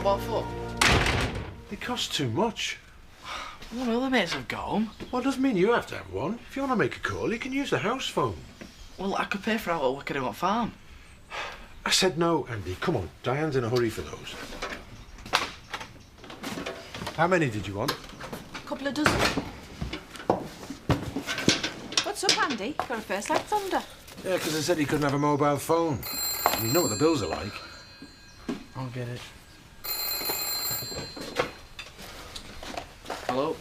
What for? It costs too much. Well, other mates have got 'em. Well, it doesn't mean you have to have one. If you want to make a call, you can use the house phone. Well, I could pay for our work at farm. I said no, Andy. Come on, Diane's in a hurry for those. How many did you want? A couple of dozen. What's up, Andy? Got a face like thunder. Yeah, because I said he couldn't have a mobile phone. You know what the bills are like. I'll get it. Hello?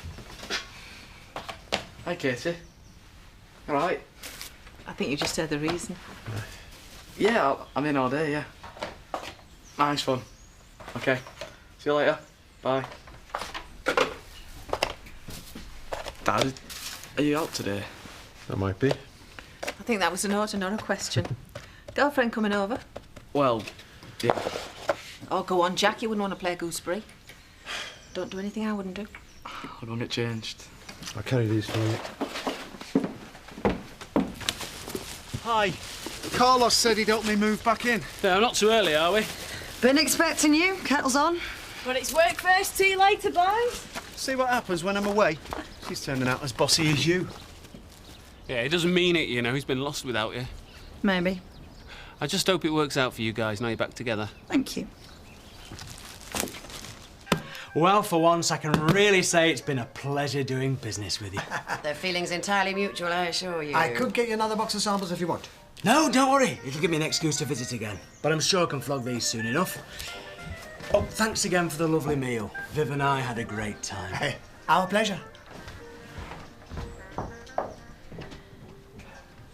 Hi, Katie. All right? I think you just heard the reason. Yeah, I'm in all day, yeah. Nice fun. Okay. See you later. Bye. Dad, are you out today? That might be. I think that was an order, not a question. Girlfriend coming over? Well, yeah. Oh, go on, Jack. You wouldn't want to play gooseberry. Don't do anything I wouldn't do. I'd want it changed. I'll carry these for you. Hi. Carlos said he'd help me move back in. No, not too early, are we? Been expecting you. Kettle's on. But it's work first, tea later, boys. See what happens when I'm away. She's turning out as bossy as you. Yeah, he doesn't mean it, you know. He's been lost without you. Maybe. I just hope it works out for you guys now you're back together. Thank you. Well, for once, I can really say it's been a pleasure doing business with you. Their feelings entirely mutual, I assure you. I could get you another box of samples if you want. No, don't worry. It'll give me an excuse to visit again. But I'm sure I can flog these soon enough. Oh, thanks again for the lovely meal. Viv and I had a great time. Hey, our pleasure.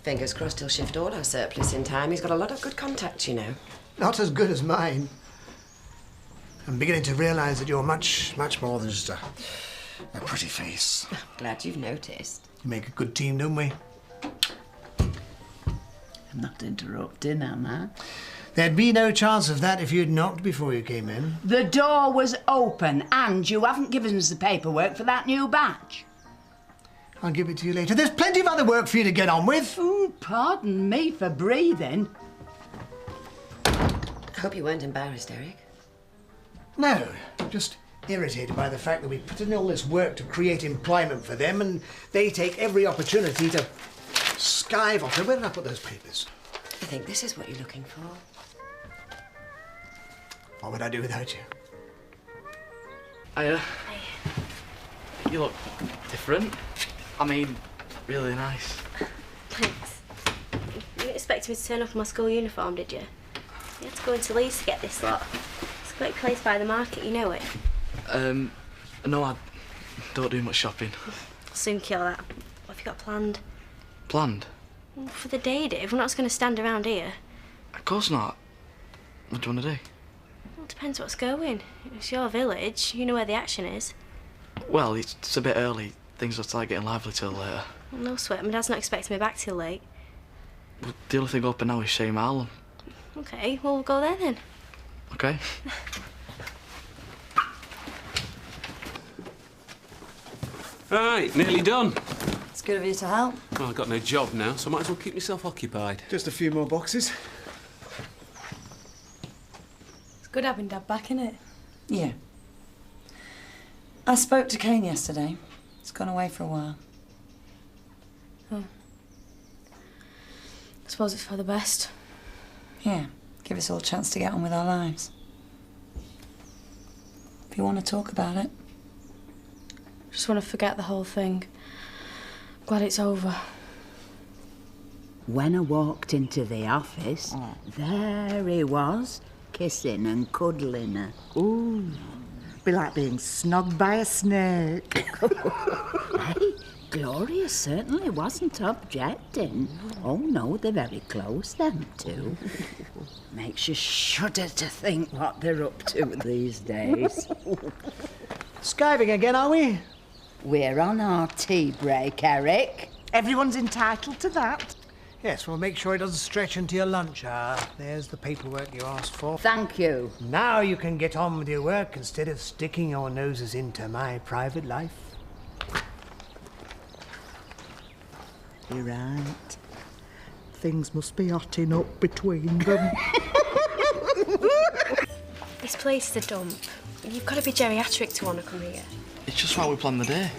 Fingers crossed he'll shift all our surplus in time. He's got a lot of good contacts, you know. Not as good as mine. I'm beginning to realise that you're much, much more than just a pretty face. Glad you've noticed. We make a good team, don't we? I'm not interrupting, am I? There'd be no chance of that if you'd knocked before you came in. The door was open and you haven't given us the paperwork for that new batch. I'll give it to you later. There's plenty of other work for you to get on with. Ooh, pardon me for breathing. I hope you weren't embarrassed, Eric. No, just irritated by the fact that we put in all this work to create employment for them and they take every opportunity to skive off. Where did I put those papers? I think this is what you're looking for. What would I do without you? Hiya. You look different. I mean, really nice. Thanks. You didn't expect me to turn up in my school uniform, did you? You had to go into Leeds to get this lot. It's a great place by the market, you know it. No, I don't do much shopping. I'll soon kill that. What have you got planned? Planned? Well, for the day, Dave. We're not just going to stand around here. Of course not. What do you want to do? Well, it depends what's going. It's your village. You know where the action is. Well, it's a bit early. Things will start getting lively till later. Well, no sweat. My dad's not expecting me back till late. Well, the only thing open now is Shame Harlem. OK, well, we'll go there then. OK. Right, nearly done. It's good of you to help. Well, I've got no job now, so I might as well keep myself occupied. Just a few more boxes. It's good having Dad back, innit? Yeah. I spoke to Kane yesterday. He's gone away for a while. Oh. I suppose it's for the best. Yeah, give us all a chance to get on with our lives. If you want to talk about it. Just want to forget the whole thing. Glad it's over. When I walked into the office, there he was, kissing and cuddling her. Ooh, be like being snogged by a snake. Hey, Gloria certainly wasn't objecting. Oh, no, they're very close, them two. Makes you shudder to think what they're up to these days. Skiving again, are we? We're on our tea break, Eric. Everyone's entitled to that. Yes, we'll make sure it doesn't stretch into your lunch hour. There's the paperwork you asked for. Thank you. Now you can get on with your work instead of sticking your noses into my private life. You're right. Things must be hotting up between them. This place is a dump. You've got to be geriatric to want to come here. It's just why we planned the day.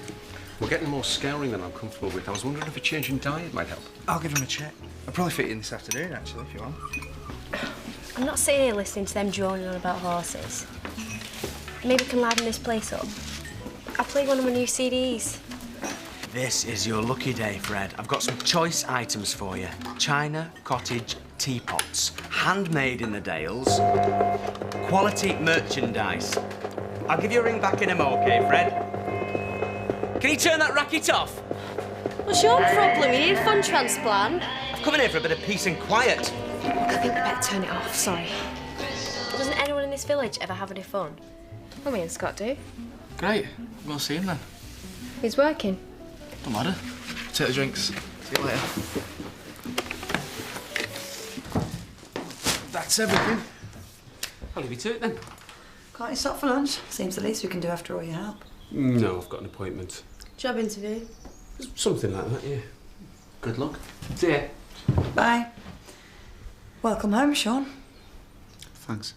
We're getting more scouring than I'm comfortable with. I was wondering if a change in diet might help. I'll give him a check. I'll probably fit you in this afternoon, actually, if you want. I'm not sitting here listening to them droning on about horses. Maybe we can liven this place up. I played one of my new CDs. This is your lucky day, Fred. I've got some choice items for you. China, cottage, teapots. Handmade in the Dales. Quality merchandise. I'll give you a ring back in a mo, okay, Fred? Can you turn that racket off? What's your problem? You need a fun transplant. I've come in here for a bit of peace and quiet. I think we better turn it off, sorry. Doesn't anyone in this village ever have any fun? Well, me and Scott do. Great. We'll see him then. He's working. Don't matter. Take the drinks. See you later. That's everything. I'll leave you to it then. Can't you stop for lunch? Seems the least we can do after all your help. No, I've got an appointment. Job interview. Something like that, yeah. Good luck. See ya. Bye. Welcome home, Sean. Thanks.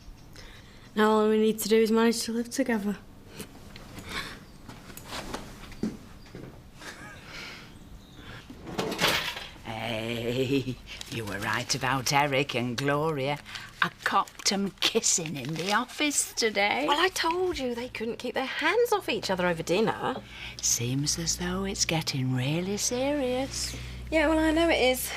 Now all we need to do is manage to live together. Hey, you were right about Eric and Gloria. I copped 'em kissing in the office today. Well, I told you they couldn't keep their hands off each other over dinner. Seems as though it's getting really serious. Yeah, well, I know it is.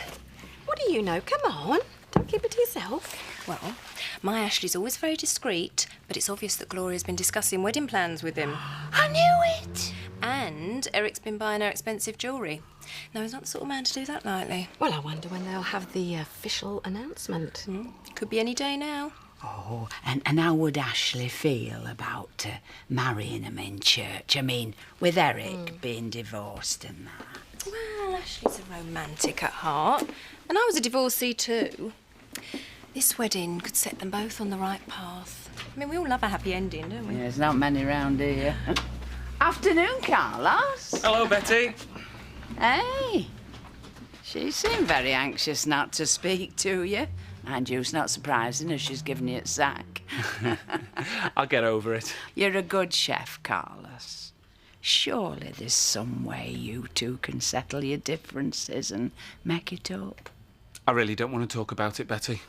What do you know? Come on. Don't keep it to yourself. Well, my Ashley's always very discreet, but it's obvious that Gloria's been discussing wedding plans with him. I knew it! And Eric's been buying her expensive jewellery. No, he's not the sort of man to do that lightly. Well, I wonder when they'll have the official announcement. Could be any day now. Oh, and how would Ashley feel about marrying him in church? I mean, with Eric being divorced and that. Well, Ashley's a romantic at heart, and I was a divorcee too. This wedding could set them both on the right path. I mean, we all love a happy ending, don't we? Yeah, there's not many round here. Afternoon, Carlos. Hello, Betty. Hey. She seemed very anxious not to speak to you. Mind you, it's not surprising as she's given you a sack. I'll get over it. You're a good chef, Carlos. Surely there's some way you two can settle your differences and make it up. I really don't want to talk about it, Betty.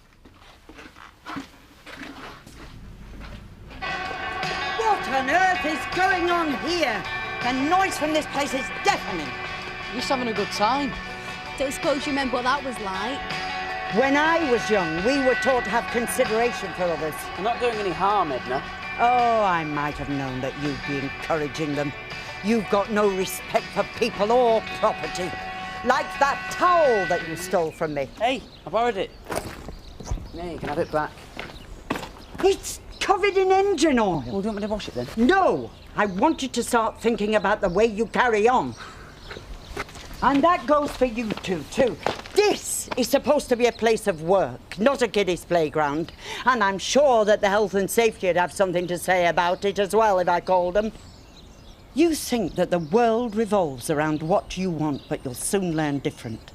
What on earth is going on here? The noise from this place is deafening. You're just having a good time. Don't suppose you remember what that was like? When I was young, we were taught to have consideration for others. You're not doing any harm, Edna. Oh, I might have known that you'd be encouraging them. You've got no respect for people or property. Like that towel that you stole from me. Hey, I borrowed it. Yeah, you can have it back. It's covered in engine oil. Well, do you want me to wash it then? No, I want you to start thinking about the way you carry on. And that goes for you two, too. This is supposed to be a place of work, not a kiddies' playground. And I'm sure that the health and safety would have something to say about it as well if I called them. You think that the world revolves around what you want, but you'll soon learn different.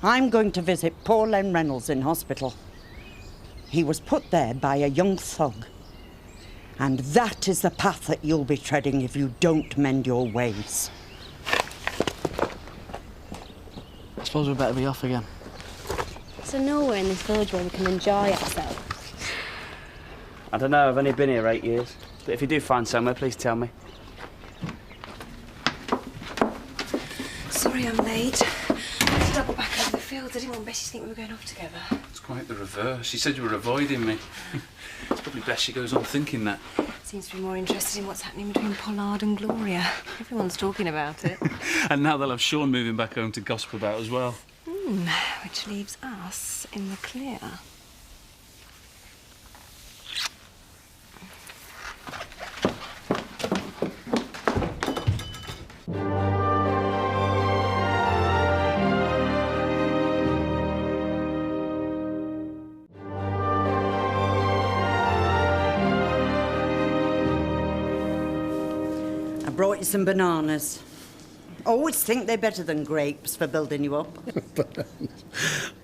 I'm going to visit poor Len Reynolds in hospital. He was put there by a young thug. And that is the path that you'll be treading if you don't mend your ways. I suppose we better be off again. Is there nowhere in this village where we can enjoy ourselves? I don't know, I've only been here 8 years. But if you do find somewhere, please tell me. Sorry I'm late. I had to double back over the fields. I didn't want Bessie to think we were going off together. It's quite the reverse. She said you were avoiding me. It's probably best she goes on thinking that. Seems to be more interested in what's happening between Pollard and Gloria. Everyone's talking about it. And now they'll have Sean moving back home to gossip about as well. Which leaves us in the clear. I brought you some bananas. Always think they're better than grapes for building you up.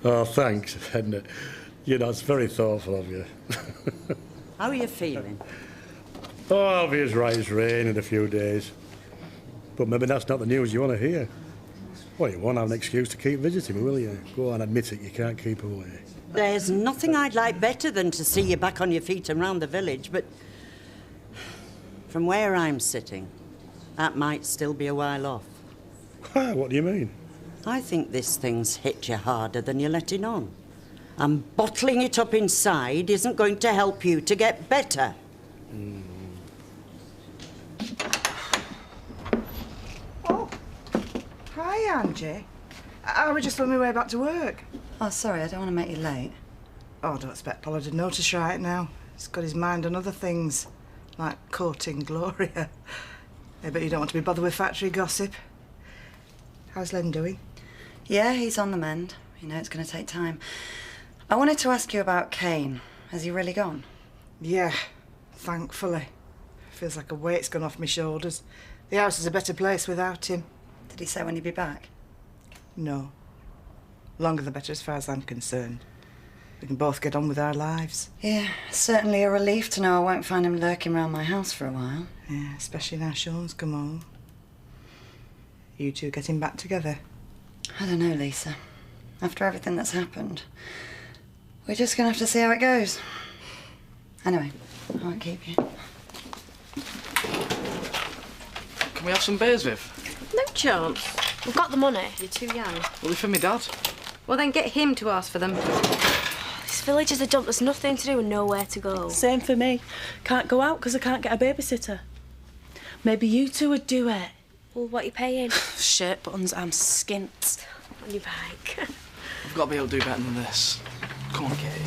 Oh, thanks, Edna. You know, it's very thoughtful of you. How are you feeling? Oh, I'll be as right as rain in a few days. But maybe that's not the news you want to hear. Well, you won't have an excuse to keep visiting me, will you? Go on, admit it, you can't keep away. There's nothing I'd like better than to see you back on your feet and round the village, but from where I'm sitting, that might still be a while off. What do you mean? I think this thing's hit you harder than you're letting on. And bottling it up inside isn't going to help you to get better. Hi, Angie. I was just on my way back to work. Oh, sorry, I don't want to make you late. Oh, I don't expect Paul to notice right now. He's got his mind on other things, like courting Gloria. I bet you don't want to be bothered with factory gossip. How's Len doing? Yeah, he's on the mend. You know, it's going to take time. I wanted to ask you about Kane. Has he really gone? Yeah, thankfully. Feels like a weight's gone off my shoulders. The house is a better place without him. Did he say when he'd be back? No. Longer the better as far as I'm concerned. We can both get on with our lives. Yeah, certainly a relief to know I won't find him lurking around my house for a while. Yeah, especially now Sean's come home. You two getting back together? I don't know, Lisa. After everything that's happened, we're just going to have to see how it goes. Anyway, I won't keep you. Can we have some beers, Viv? No chance. We've got the money. You're too young. Well, they're for me dad. Well, then get him to ask for them. This village is a dump. There's nothing to do and nowhere to go. Same for me. Can't go out because I can't get a babysitter. Maybe you two would do it. Well, what are you paying? Shirt buttons, I'm skint. On your bike. I've got to be able to do better than this. Come on, Katie.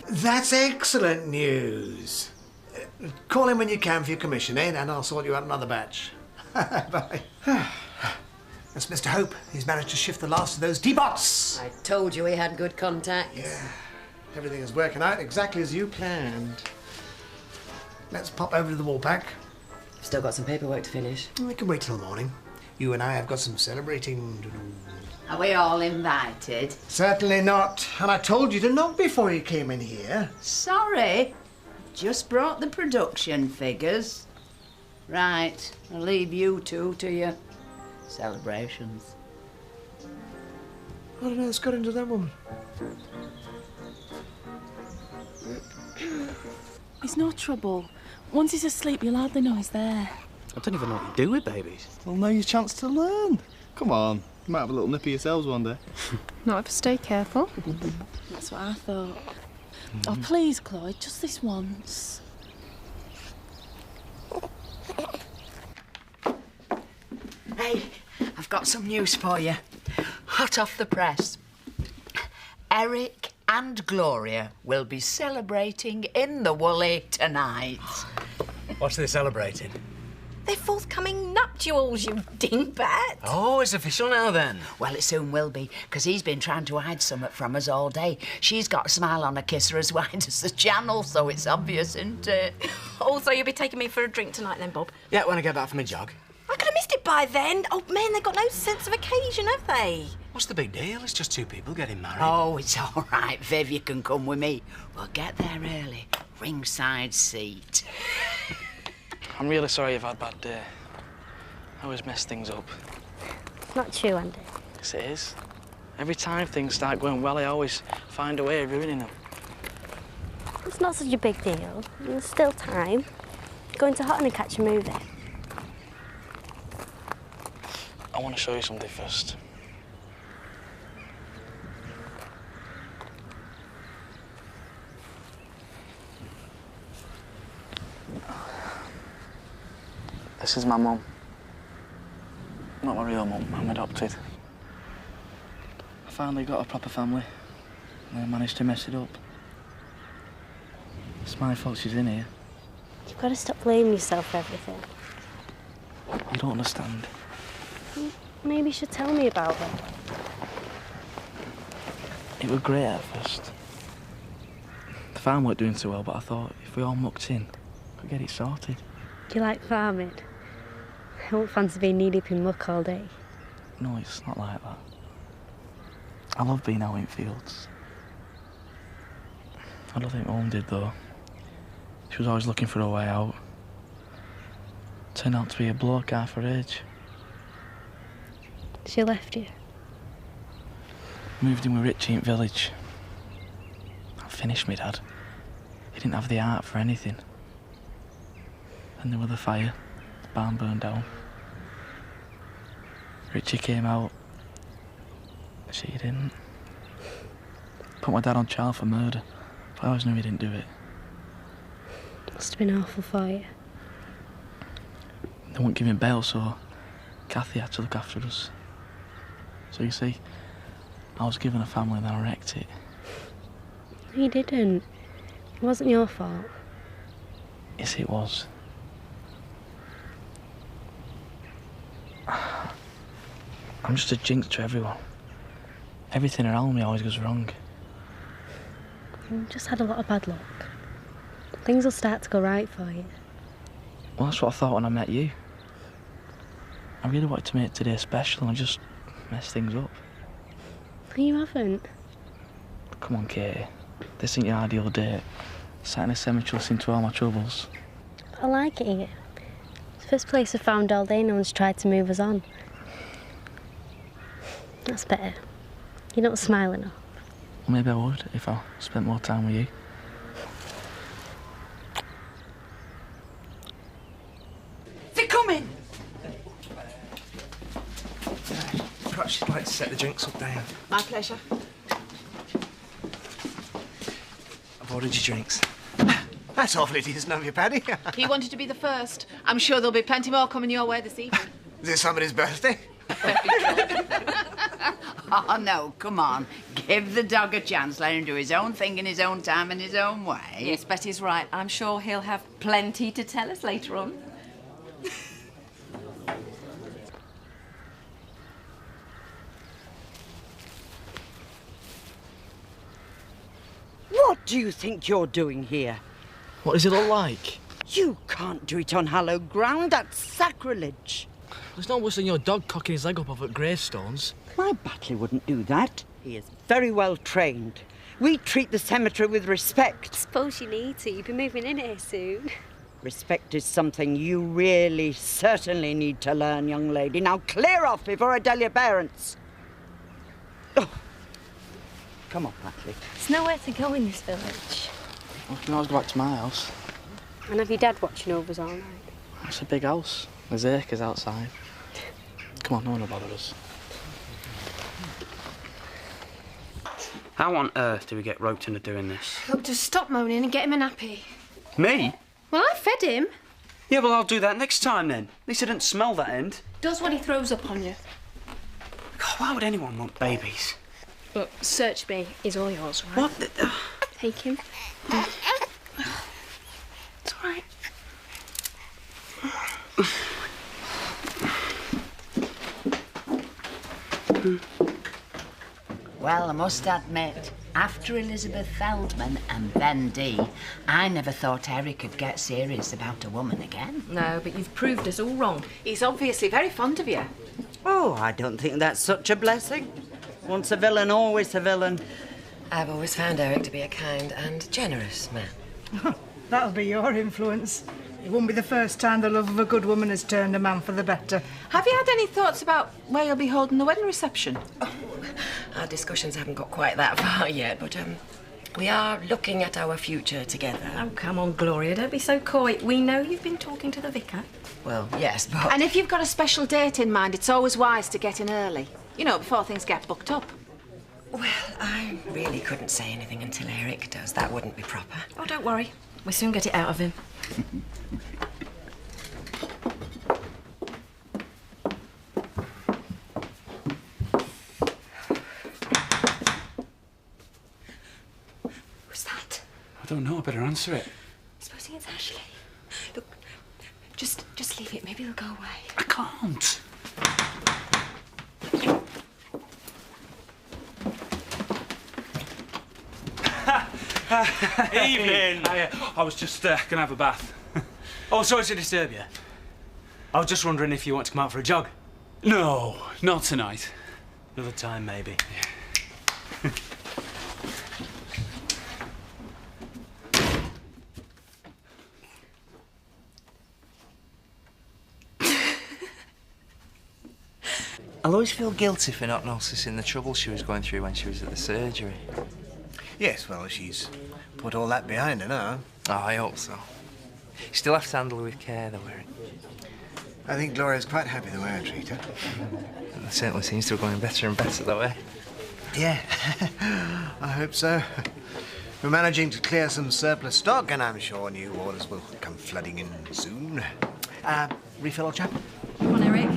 That's excellent news. Call in when you can for your commission, eh? And I'll sort you out another batch. Bye. That's Mr. Hope. He's managed to shift the last of those teapots. I told you he had good contacts. Yeah. Everything is working out exactly as you planned. Let's pop over to the Woolpack. Still got some paperwork to finish. We can wait till the morning. You and I have got some celebrating to do. Are we all invited? Certainly not. And I told you to knock before you came in here. Sorry. Just brought the production figures. Right, I'll leave you two to your celebrations. What on earth's got into that woman? It's no trouble. Once he's asleep, you'll hardly know he's there. I don't even know what you do with babies. Well, now your chance to learn. Come on, you might have a little nip of yourselves one day. Not if I stay careful. That's what I thought. Oh, please, Chloe, just this once. Hey, I've got some news for you. Hot off the press. Eric and Gloria will be celebrating in the Woolly tonight. What's they celebrating? They're forthcoming nuptials, you dingbat. Oh, it's official now then. Well, it soon will be, because he's been trying to hide something from us all day. She's got a smile on her kisser as wide as the channel, so it's obvious, isn't it? Also, you'll be taking me for a drink tonight then, Bob? Yeah, when I get back from my jog. I could have missed it by then. Oh, man, they've got no sense of occasion, have they? What's the big deal? It's just two people getting married. Oh, it's all right, Viv, you can come with me. We'll get there early. Ringside seat. I'm really sorry you've had a bad day. I always mess things up. It's not true, Andy. Yes, it is. Every time things start going well, I always find a way of ruining them. It's not such a big deal. There's still time. Go into Hotton and catch a movie. I want to show you something first. This is my mum. Not my real mum, I'm adopted. I finally got a proper family, and I managed to mess it up. It's my fault she's in here. You've got to stop blaming yourself for everything. You don't understand. Maybe you should tell me about them. It was great at first. The farm weren't doing so well, but I thought if we all mucked in, we could get it sorted. Do you like farming? I won't fancy being knee-deep in muck all day. No, it's not like that. I love being out in fields. I don't think Mum did, though. She was always looking for a way out. Turned out to be a bloke half her age. She left you. Moved in with Richie in village. I finished me dad. He didn't have the heart for anything. And there was the fire. The barn burned down. Richie came out. She didn't. Put my dad on trial for murder. But I always knew he didn't do it. Must have been awful for you. They wouldn't give him bail, so Kathy had to look after us. So you see, I was given a family and then I wrecked it. No, you didn't. It wasn't your fault. Yes, it was. I'm just a jinx to everyone. Everything around me always goes wrong. You just had a lot of bad luck. Things will start to go right for you. Well, that's what I thought when I met you. I really wanted to make today special and I just messed things up. No, you haven't. Come on, Katie. This ain't your ideal date. Sat in a cemetery listening to all my troubles. I like it here. It's the first place I've found all day no one's tried to move us on. That's better. You're not smiling enough. Well, maybe I would if I spent more time with you. They're coming! Perhaps you'd like to set the drinks up, Diane. My pleasure. I've ordered your drinks. That's awfully decent of you, Paddy. He wanted to be the first. I'm sure there'll be plenty more coming your way this evening. Is it somebody's birthday? Oh, no, come on. Give the dog a chance. Let him do his own thing in his own time and his own way. Yes, Betty's right. I'm sure he'll have plenty to tell us later on. What do you think you're doing here? What does it look like? You can't do it on hallowed ground. That's sacrilege. It's not worse than your dog cocking his leg up over gravestones. My Batley wouldn't do that. He is very well trained. We treat the cemetery with respect. Suppose you need to. You'll be moving in here soon. Respect is something you really, certainly need to learn, young lady. Now clear off before I tell your parents. Oh. Come on, Batley. There's nowhere to go in this village. Well, you can always go back to my house. And have your dad watching over us all night? It's a big house. There's acres outside. Come on, no one will bother us. How on earth do we get roped into doing this? Look, just stop moaning and get him a nappy. Me? Well, I fed him. Yeah, well, I'll do that next time then. At least I didn't smell that end. Does what he throws up on you. God, why would anyone want babies? Look, search me is all yours, right? What the... Take him. It's all right. Well, I must admit, after Elizabeth Feldman and then Dee, I never thought Eric could get serious about a woman again. No, but you've proved us all wrong. He's obviously very fond of you. Oh, I don't think that's such a blessing. Once a villain, always a villain. I've always found Eric to be a kind and generous man. That'll be your influence. It won't be the first time the love of a good woman has turned a man for the better. Have you had any thoughts about where you'll be holding the wedding reception? Our discussions haven't got quite that far yet, but we are looking at our future together. Oh, come on, Gloria, don't be so coy. We know you've been talking to the vicar. Well, yes, but... And if you've got a special date in mind, it's always wise to get in early. You know, before things get booked up. Well, I really couldn't say anything until Eric does. That wouldn't be proper. Oh, don't worry. We'll soon get it out of him. Who's that? I don't know, I better answer it. Supposing it's Ashley. Look, just leave it. Maybe he'll go away. I can't. Evening. I was just gonna have a bath. Oh, sorry to disturb you. I was just wondering if you want to come out for a jog. No, not tonight. Another time, maybe. I'll always feel guilty for not noticing the trouble she was going through when she was at the surgery. Yes, well, she's put all that behind her now. Oh, I hope so. You still have to handle her with care, though, Eric. I think Gloria's quite happy the way I treat her. And it certainly seems to be going better and better that way. Yeah, I hope so. We're managing to clear some surplus stock, and I'm sure new orders will come flooding in soon. Refill, old chap? Come on, Eric.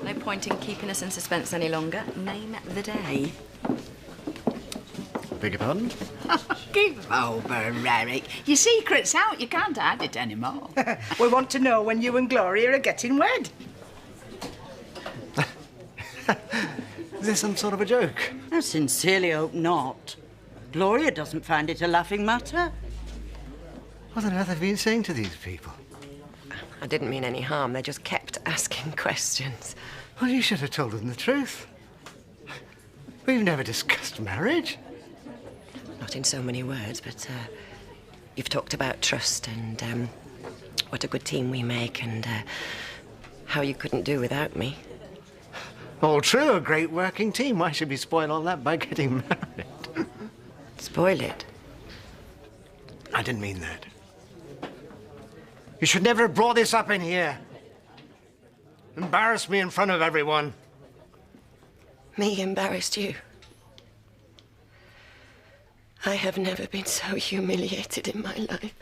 No point in keeping us in suspense any longer. Name the day. Beg your pardon? Give over, Eric. Your secret's out. You can't hide it anymore. We want to know when you and Gloria are getting wed. Is this some sort of a joke? I sincerely hope not. Gloria doesn't find it a laughing matter. What on earth have you been saying to these people? I didn't mean any harm. They just kept asking questions. Well, you should have told them the truth. We've never discussed marriage. Not in so many words, but you've talked about trust and what a good team we make and how you couldn't do without me. All true, a great working team. Why should we spoil all that by getting married? Spoil it? I didn't mean that. You should never have brought this up in here. Embarrassed me in front of everyone. Me embarrassed you? I have never been so humiliated in my life.